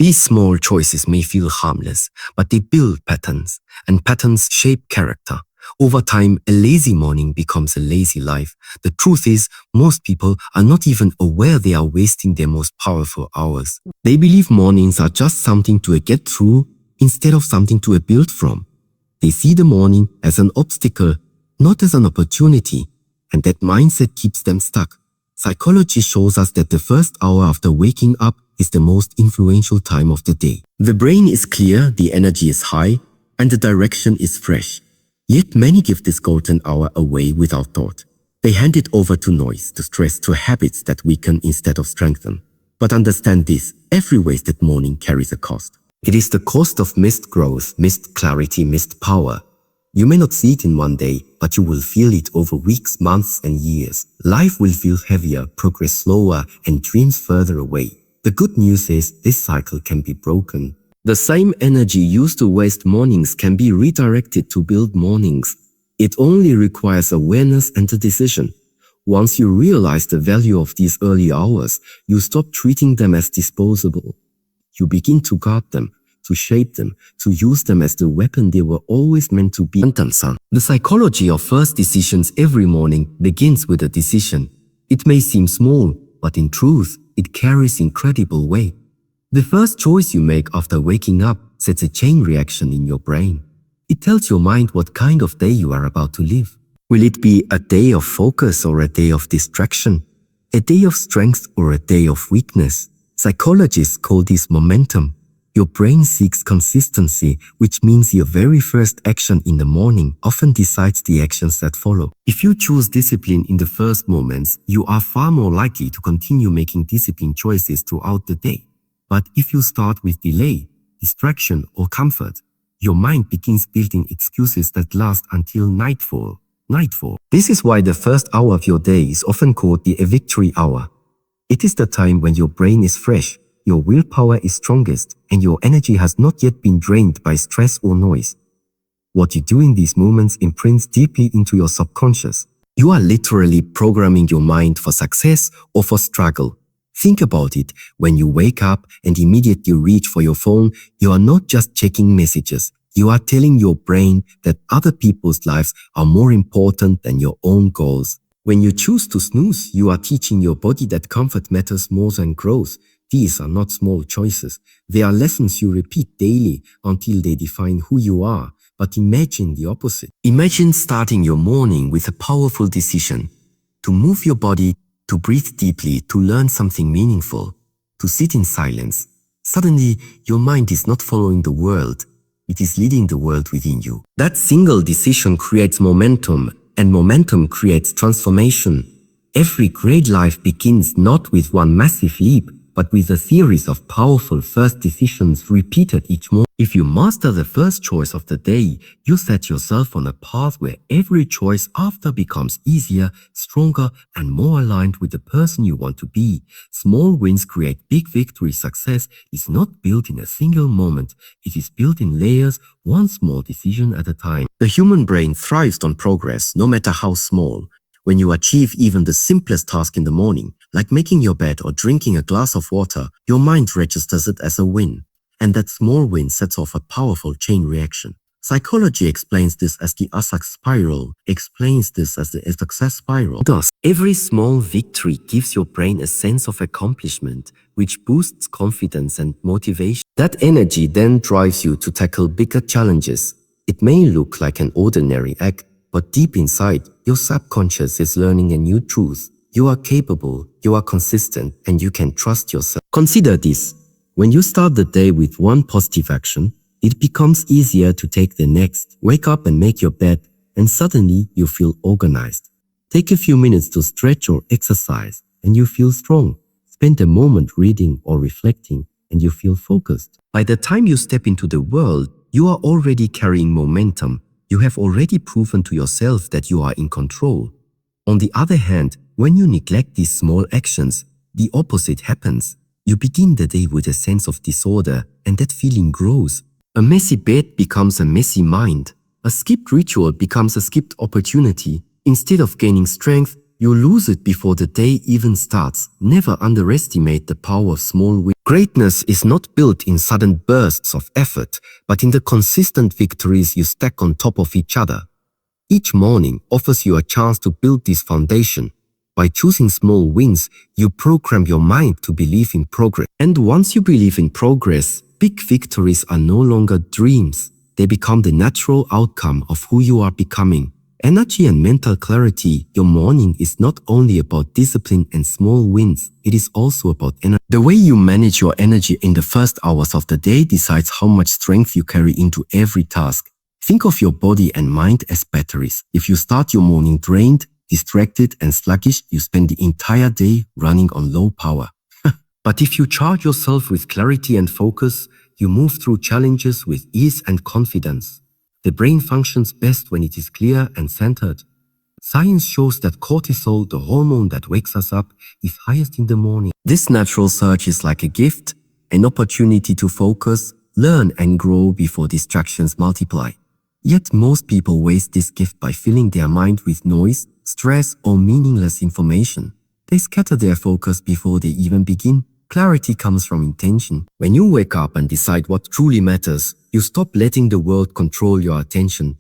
These small choices may feel harmless, but they build patterns, and patterns shape character. Over time, a lazy morning becomes a lazy life. The truth is, most people are not even aware they are wasting their most powerful hours. They believe mornings are just something to get through instead of something to build from. They see the morning as an obstacle, not as an opportunity, and that mindset keeps them stuck. Psychology shows us that the first hour after waking up is the most influential time of the day. The brain is clear, the energy is high, and the direction is fresh. Yet many give this golden hour away without thought. They hand it over to noise, to stress, to habits that weaken instead of strengthen. But understand this, every wasted morning carries a cost. It is the cost of missed growth, missed clarity, missed power. You may not see it in one day, but you will feel it over weeks, months, and years. Life will feel heavier, progress slower, and dreams further away. The good news is this cycle can be broken. The same energy used to waste mornings can be redirected to build mornings. It only requires awareness and a decision. Once you realize the value of these early hours, you stop treating them as disposable. You begin to guard them, to shape them, to use them as the weapon they were always meant to be. The psychology of first decisions every morning begins with a decision. It may seem small, but in truth, it carries incredible weight. The first choice you make after waking up sets a chain reaction in your brain. It tells your mind what kind of day you are about to live. Will it be a day of focus or a day of distraction? A day of strength or a day of weakness? Psychologists call this momentum. Your brain seeks consistency, which means your very first action in the morning often decides the actions that follow. If you choose discipline in the first moments, you are far more likely to continue making disciplined choices throughout the day. But if you start with delay, distraction, or comfort, your mind begins building excuses that last until nightfall. This is why the first hour of your day is often called the victory hour. It is the time when your brain is fresh, your willpower is strongest, and your energy has not yet been drained by stress or noise. What you do in these moments imprints deeply into your subconscious. You are literally programming your mind for success or for struggle. Think about it. When you wake up and immediately reach for your phone, you are not just checking messages. You are telling your brain that other people's lives are more important than your own goals. When you choose to snooze, you are teaching your body that comfort matters more than growth. These are not small choices. They are lessons you repeat daily until they define who you are. But imagine the opposite. Imagine starting your morning with a powerful decision to move your body, to breathe deeply, to learn something meaningful, to sit in silence. Suddenly, your mind is not following the world. It is leading the world within you. That single decision creates momentum, and momentum creates transformation. Every great life begins not with one massive leap, but with a series of powerful first decisions repeated each morning. If you master the first choice of the day, you set yourself on a path where every choice after becomes easier, stronger, and more aligned with the person you want to be. Small wins create big victories. Success is not built in a single moment. It is built in layers, one small decision at a time. The human brain thrives on progress, no matter how small. When you achieve even the simplest task in the morning, like making your bed or drinking a glass of water, your mind registers it as a win. And that small win sets off a powerful chain reaction. Psychology explains this as the success spiral, Thus, every small victory gives your brain a sense of accomplishment, which boosts confidence and motivation. That energy then drives you to tackle bigger challenges. It may look like an ordinary act, but deep inside, your subconscious is learning a new truth. You are capable, you are consistent, and you can trust yourself. Consider this. When you start the day with one positive action, it becomes easier to take the next. Wake up and make your bed, and suddenly you feel organized. Take a few minutes to stretch or exercise, and you feel strong. Spend a moment reading or reflecting, and you feel focused. By the time you step into the world, you are already carrying momentum. You have already proven to yourself that you are in control. On the other hand, when you neglect these small actions, the opposite happens. You begin the day with a sense of disorder, and that feeling grows. A messy bed becomes a messy mind. A skipped ritual becomes a skipped opportunity. Instead of gaining strength, You lose it before the day even starts. Never underestimate the power of small wins. Greatness is not built in sudden bursts of effort, but in the consistent victories you stack on top of each other. Each morning offers you a chance to build this foundation. By choosing small wins, you program your mind to believe in progress. And once you believe in progress, big victories are no longer dreams. They become the natural outcome of who you are becoming. Energy and mental clarity. Your morning is not only about discipline and small wins, it is also about energy. The way you manage your energy in the first hours of the day decides how much strength you carry into every task. Think of your body and mind as batteries. If you start your morning drained, distracted and sluggish, you spend the entire day running on low power. But if you charge yourself with clarity and focus, you move through challenges with ease and confidence. The brain functions best when it is clear and centered. Science shows that cortisol, the hormone that wakes us up, is highest in the morning. This natural surge is like a gift, an opportunity to focus, learn and grow before distractions multiply. Yet most people waste this gift by filling their mind with noise, stress or meaningless information. They scatter their focus before they even begin. Clarity comes from intention. When you wake up and decide what truly matters, you stop letting the world control your attention.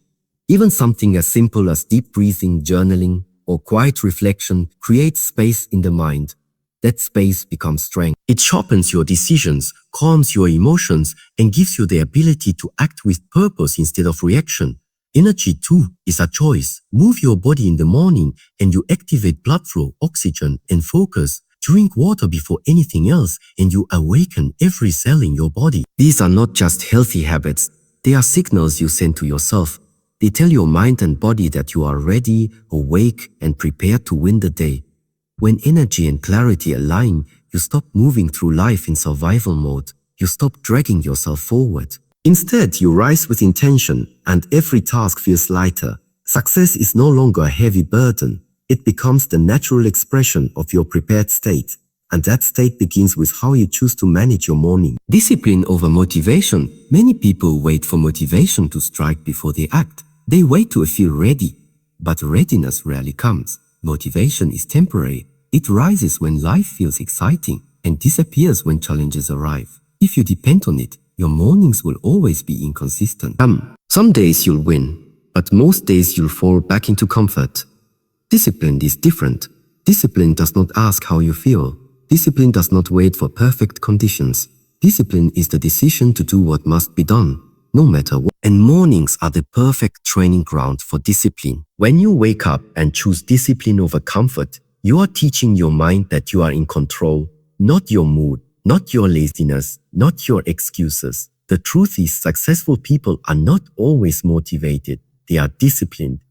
Even something as simple as deep breathing, journaling, or quiet reflection creates space in the mind. That space becomes strength. It sharpens your decisions, calms your emotions, and gives you the ability to act with purpose instead of reaction. Energy too is a choice. Move your body in the morning and you activate blood flow, oxygen, and focus. Drink water before anything else and you awaken every cell in your body. These are not just healthy habits. They are signals you send to yourself. They tell your mind and body that you are ready, awake, and prepared to win the day. When energy and clarity align, you stop moving through life in survival mode. You stop dragging yourself forward. Instead, you rise with intention and every task feels lighter. Success is no longer a heavy burden. It becomes the natural expression of your prepared state. And that state begins with how you choose to manage your morning. Discipline over motivation. Many people wait for motivation to strike before they act. They wait to feel ready. But readiness rarely comes. Motivation is temporary. It rises when life feels exciting and disappears when challenges arrive. If you depend on it, your mornings will always be inconsistent. Some days you'll win, but most days you'll fall back into comfort. Discipline is different. Discipline does not ask how you feel. Discipline does not wait for perfect conditions. Discipline is the decision to do what must be done, no matter what. And mornings are the perfect training ground for discipline. When you wake up and choose discipline over comfort, you are teaching your mind that you are in control, not your mood, not your laziness, not your excuses. The truth is, successful people are not always motivated. They are disciplined.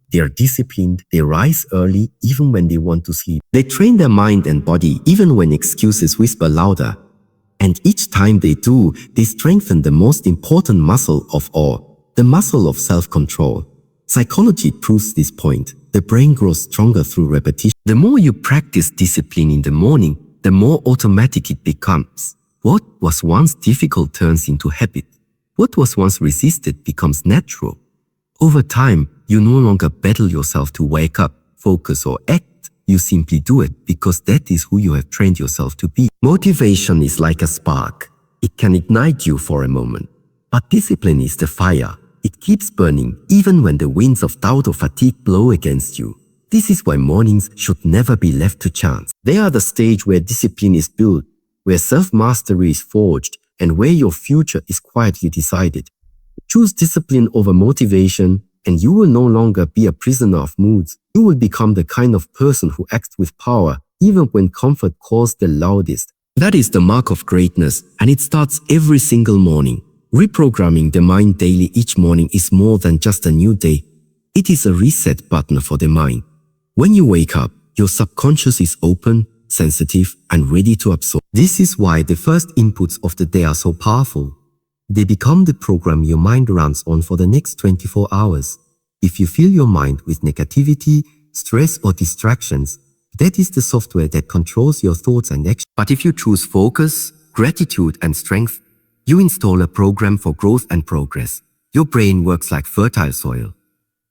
They rise early even when they want to sleep. They train their mind and body even when excuses whisper louder. And each time they do, they strengthen the most important muscle of all, the muscle of self-control. Psychology proves this point. The brain grows stronger through repetition. The more you practice discipline in the morning, the more automatic it becomes. What was once difficult turns into habit. What was once resisted becomes natural. Over time, you no longer battle yourself to wake up, focus or act. You simply do it because that is who you have trained yourself to be. Motivation is like a spark. It can ignite you for a moment. But discipline is the fire. It keeps burning even when the winds of doubt or fatigue blow against you. This is why mornings should never be left to chance. They are the stage where discipline is built, where self-mastery is forged, and where your future is quietly decided. Choose discipline over motivation, and you will no longer be a prisoner of moods. You will become the kind of person who acts with power, even when comfort calls the loudest. That is the mark of greatness, and it starts every single morning. Reprogramming the mind daily each morning is more than just a new day. It is a reset button for the mind. When you wake up, your subconscious is open, sensitive, and ready to absorb. This is why the first inputs of the day are so powerful. They become the program your mind runs on for the next 24 hours. If you fill your mind with negativity, stress, or distractions, that is the software that controls your thoughts and actions. But if you choose focus, gratitude, and strength, you install a program for growth and progress. Your brain works like fertile soil.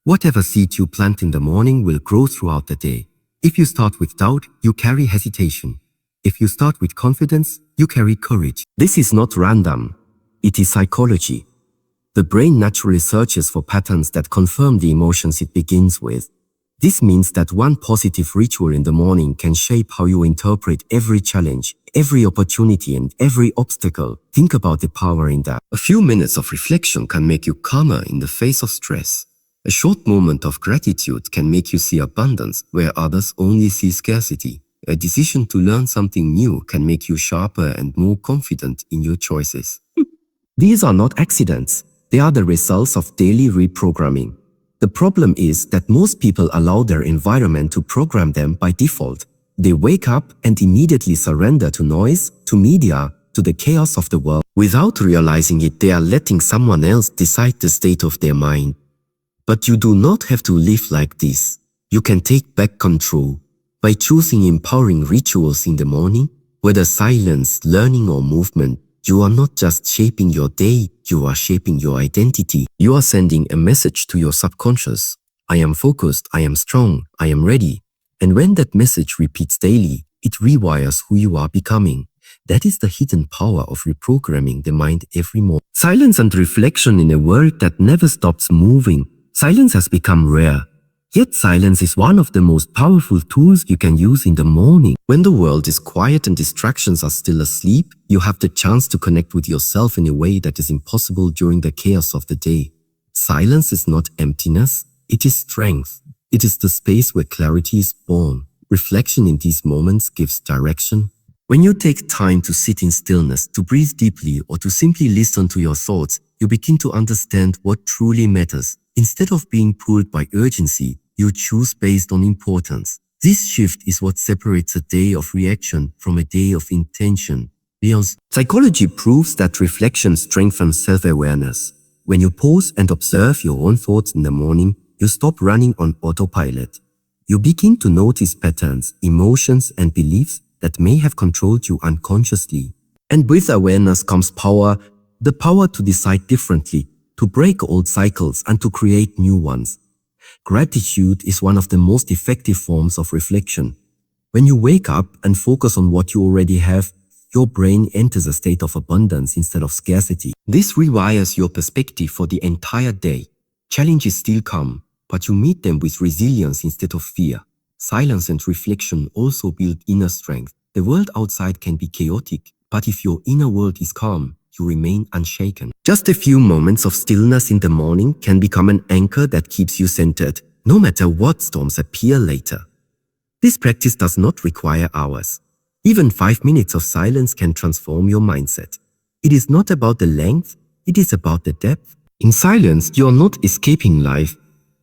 Whatever seed you plant in the morning will grow throughout the day. If you start with doubt, you carry hesitation. If you start with confidence, you carry courage. This is not random. It is psychology. The brain naturally searches for patterns that confirm the emotions it begins with. This means that one positive ritual in the morning can shape how you interpret every challenge, every opportunity, and every obstacle. Think about the power in that. A few minutes of reflection can make you calmer in the face of stress. A short moment of gratitude can make you see abundance where others only see scarcity. A decision to learn something new can make you sharper and more confident in your choices. These are not accidents. They are the results of daily reprogramming. The problem is that most people allow their environment to program them by default. They wake up and immediately surrender to noise, to media, to the chaos of the world. Without realizing it, they are letting someone else decide the state of their mind. But you do not have to live like this. You can take back control. By choosing empowering rituals in the morning, whether silence, learning, or movement, you are not just shaping your day, you are shaping your identity. You are sending a message to your subconscious. I am focused, I am strong, I am ready. And when that message repeats daily, it rewires who you are becoming. That is the hidden power of reprogramming the mind every morning. Silence and reflection in a world that never stops moving. Silence has become rare. Yet silence is one of the most powerful tools you can use in the morning. When the world is quiet and distractions are still asleep, you have the chance to connect with yourself in a way that is impossible during the chaos of the day. Silence is not emptiness, it is strength. It is the space where clarity is born. Reflection in these moments gives direction. When you take time to sit in stillness, to breathe deeply, or to simply listen to your thoughts, you begin to understand what truly matters. Instead of being pulled by urgency, you choose based on importance. This shift is what separates a day of reaction from a day of intention. Beyond psychology proves that reflection strengthens self-awareness. When you pause and observe your own thoughts in the morning, you stop running on autopilot. You begin to notice patterns, emotions, and beliefs that may have controlled you unconsciously. And with awareness comes power, the power to decide differently, to break old cycles and to create new ones. Gratitude is one of the most effective forms of reflection. When you wake up and focus on what you already have, your brain enters a state of abundance instead of scarcity. This rewires your perspective for the entire day. Challenges still come, but you meet them with resilience instead of fear. Silence and reflection also build inner strength. The world outside can be chaotic, but if your inner world is calm, you remain unshaken. Just a few moments of stillness in the morning can become an anchor that keeps you centered, no matter what storms appear later. This practice does not require hours. Even 5 minutes of silence can transform your mindset. It is not about the length, it is about the depth. In silence, you are not escaping life.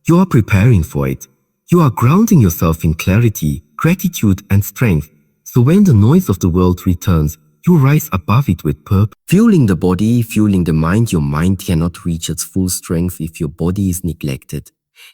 You are preparing for it. You are grounding yourself in clarity, gratitude, and strength. So when the noise of the world returns, you rise above it with purpose. Fueling the body, fueling the mind. Your mind cannot reach its full strength if your body is neglected.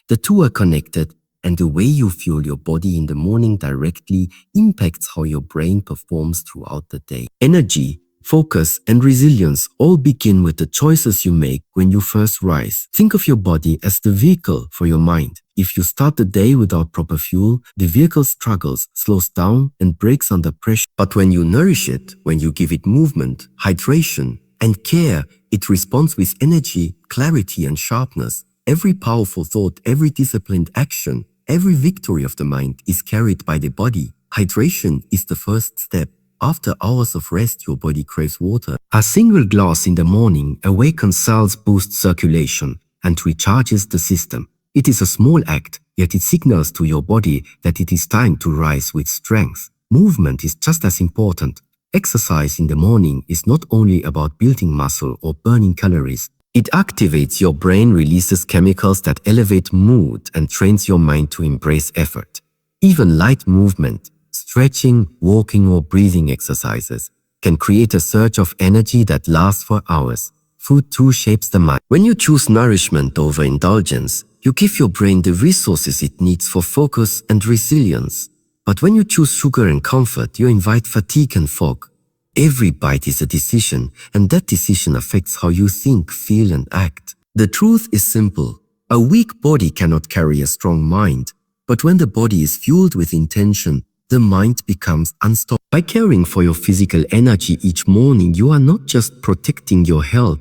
The two are connected, and the way you fuel your body in the morning directly impacts how your brain performs throughout the day. Energy, focus, and resilience all begin with the choices you make when you first rise. Think of your body as the vehicle for your mind. If you start the day without proper fuel, the vehicle struggles, slows down, and breaks under pressure. But when you nourish it, when you give it movement, hydration, and care, it responds with energy, clarity, and sharpness. Every powerful thought, every disciplined action, every victory of the mind is carried by the body. Hydration is the first step. After hours of rest, your body craves water. A single glass in the morning awakens cells, boosts circulation, and recharges the system. It is a small act, yet it signals to your body that it is time to rise with strength. Movement is just as important. Exercise in the morning is not only about building muscle or burning calories. It activates your brain, releases chemicals that elevate mood, and trains your mind to embrace effort. Even light movement, stretching, walking, or breathing exercises can create a surge of energy that lasts for hours. Food too shapes the mind. When you choose nourishment over indulgence, you give your brain the resources it needs for focus and resilience. But when you choose sugar and comfort, you invite fatigue and fog. Every bite is a decision, and that decision affects how you think, feel, and act. The truth is simple. A weak body cannot carry a strong mind. But when the body is fueled with intention, the mind becomes unstoppable. By caring for your physical energy each morning, you are not just protecting your health,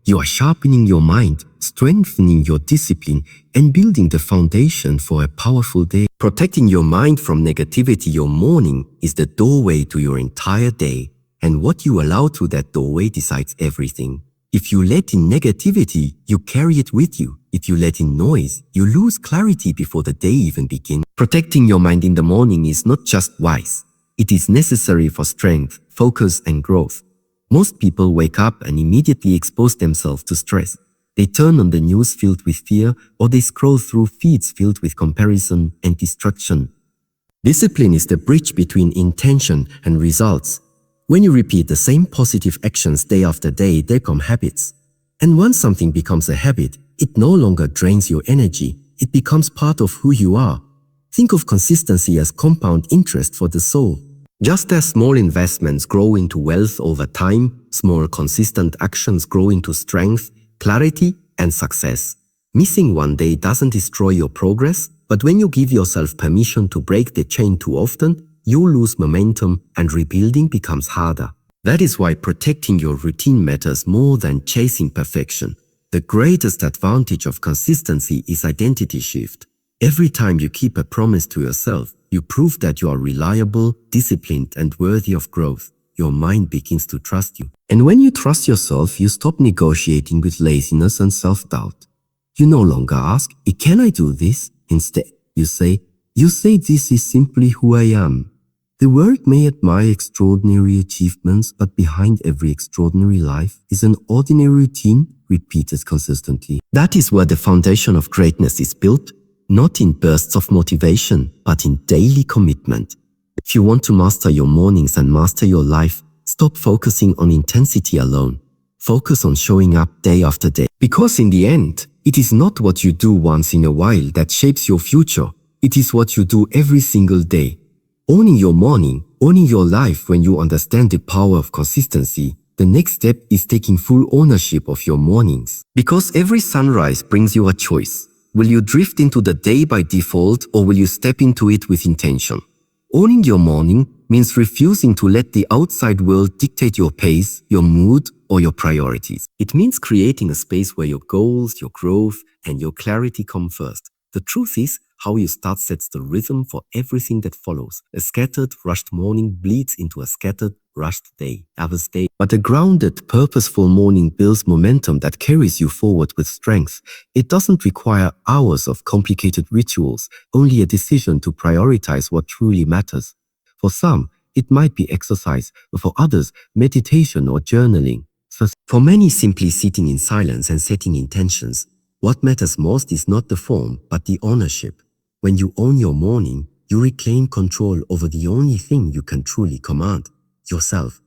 you are sharpening your mind, strengthening your discipline, and building the foundation for a powerful day. Protecting your mind from negativity, your morning is the doorway to your entire day, and what you allow through that doorway decides everything. If you let in negativity, you carry it with you. If you let in noise, you lose clarity before the day even begins. Protecting your mind in the morning is not just wise. It is necessary for strength, focus, and growth. Most people wake up and immediately expose themselves to stress. They turn on the news filled with fear, or they scroll through feeds filled with comparison and destruction. Discipline is the bridge between intention and results. When you repeat the same positive actions day after day, they become habits. And once something becomes a habit, it no longer drains your energy. It becomes part of who you are. Think of consistency as compound interest for the soul. Just as small investments grow into wealth over time, small consistent actions grow into strength, clarity, and success. Missing one day doesn't destroy your progress, but when you give yourself permission to break the chain too often, you lose momentum and rebuilding becomes harder. That is why protecting your routine matters more than chasing perfection. The greatest advantage of consistency is identity shift. Every time you keep a promise to yourself, you prove that you are reliable, disciplined, and worthy of growth. Your mind begins to trust you. And when you trust yourself, you stop negotiating with laziness and self-doubt. You no longer ask, can I do this? Instead, you say, this is simply who I am. The world may admire extraordinary achievements, but behind every extraordinary life is an ordinary routine repeated consistently. That is where the foundation of greatness is built, not in bursts of motivation, but in daily commitment. If you want to master your mornings and master your life, stop focusing on intensity alone. Focus on showing up day after day. Because in the end, it is not what you do once in a while that shapes your future. It is what you do every single day. Owning your morning, owning your life. When you understand the power of consistency, the next step is taking full ownership of your mornings. Because every sunrise brings you a choice. Will you drift into the day by default, or will you step into it with intention? Owning your morning means refusing to let the outside world dictate your pace, your mood, or your priorities. It means creating a space where your goals, your growth, and your clarity come first. The truth is, how you start sets the rhythm for everything that follows. A scattered, rushed morning bleeds into a scattered, rushed day. But a grounded, purposeful morning builds momentum that carries you forward with strength. It doesn't require hours of complicated rituals, only a decision to prioritize what truly matters. For some, it might be exercise, but for others, meditation or journaling. For many, simply sitting in silence and setting intentions. What matters most is not the form, but the ownership. When you own your morning, you reclaim control over the only thing you can truly command, yourself.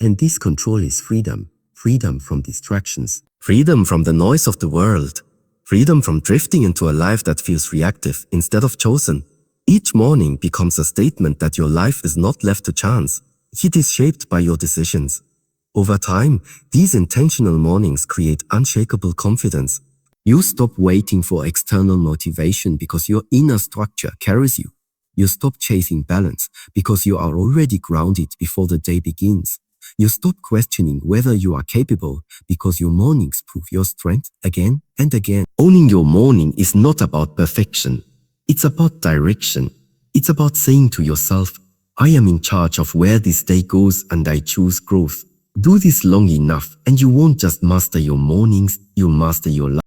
And this control is freedom. Freedom from distractions. Freedom from the noise of the world. Freedom from drifting into a life that feels reactive instead of chosen. Each morning becomes a statement that your life is not left to chance. It is shaped by your decisions. Over time, these intentional mornings create unshakable confidence. You stop waiting for external motivation because your inner structure carries you. You stop chasing balance because you are already grounded before the day begins. You stop questioning whether you are capable because your mornings prove your strength again and again. Owning your morning is not about perfection. It's about direction. It's about saying to yourself, I am in charge of where this day goes and I choose growth. Do this long enough and you won't just master your mornings, you'll master your life.